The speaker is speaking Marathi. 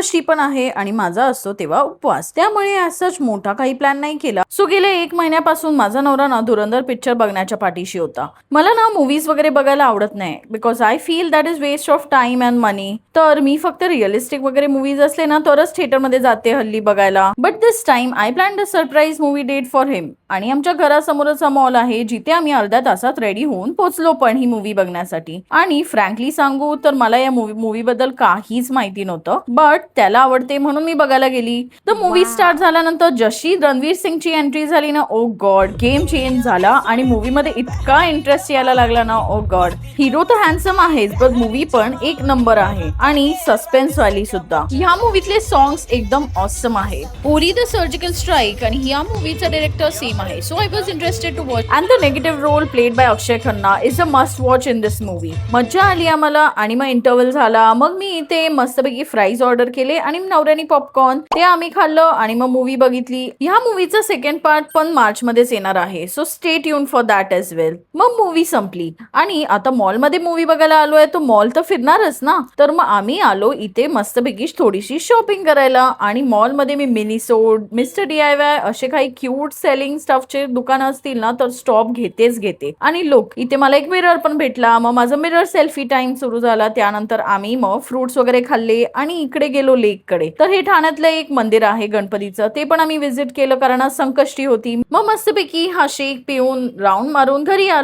संकष्टी पण आहे आणि माझा असतो तेव्हा उपवास, त्यामुळे असंच मोठा काही प्लॅन नाही केला. सो गेल्या 1 महिन्यापासून माझा नवरा ना धुरंधर पिक्चर बघण्याच्या पाठीशी होता. मला ना मूवीज वगैरे बघायला आवडत नाही, because I feel that is waste of time and money. तर मी फक्त रिअलिस्टिक वगैरे मूवीज असले ना तरच थिएटरमध्ये जाते हल्ली बघायला. But this time I planned a surprise movie date for him. आणि आमच्या घरासमोरच मॉल आहे जिथे आम्ही अर्ध्या तासात रेडी होऊन पोहोचलो पण ही मूवी बघण्यासाठी. आणि फ्रँकली सांगू तर मला या मूवी बद्दल काहीच माहिती नव्हतं, बट त्याला आवडते म्हणून मी बघायला गेली. द मूवी स्टार्ट झाल्यानंतर जशी रणवीर सिंगची एंट्री झाली ना, ओ गॉड, गेम चेंज झाला आणि मूवी मध्ये इतका इंटरेस्ट यायला लागला ना, ओ गॉड. हिरो तर हँडसम आहेच, बट मूवी पण एक नंबर आहे आणि सस्पेन्स वाली सुद्धा. ह्या मूवीतले सॉंग्स एकदम ऑसम आहे. उरी द सर्जिकल स्ट्राईक आणि ह्या मूवीचा डायरेक्टर सेम आहे, so I was interested to watch. And the negative role played by Akshay Khanna is a must watch in this movie. मज्जा आली आम्हाला. आणि मग इंटरव्हल झाला, मग मी इथे मस्तपैकी फ्राईज ऑर्डर केले आणि नवऱ्याने पॉपकॉर्न, ते आम्ही खाल्लं आणि मग मूवी बघितली. ह्या मूवीचा सेकंड पार्ट पण मार्च मध्येच येणार आहे, so stay tuned for that as well. मग मूवी संपली आणि आता मॉल मध्ये मूवी बघायला आलोय, तो मॉल तर फिरणारच ना. तर मग आम्ही आलो इथे मस्तपैकी थोडीशी शॉपिंग करायला. आणि मॉल मध्ये मी मिनीसोड, मिस्टर DIY असे काही क्यूट सेलिंग स्टफचे दुकान असतील ना तर स्टॉप घेतेच घेते. आणि लोक इथे मला एक मिरर पण भेटला. मग माझं मिरर सेल्फी टाइम सुरू झाला. त्यानंतर आम्ही मग फ्रुट्स वगैरे खाल्ले आणि इकडे गेलो लेक कडे. तर हे ठाण्यातलं एक मंदिर आहे गणपतीचं, ते पण आम्ही व्हिजिट केलं कारण आज संकष्टी होती. मग मस्तपैकी हा शेक पिऊन राऊंड मारून घरी आलो.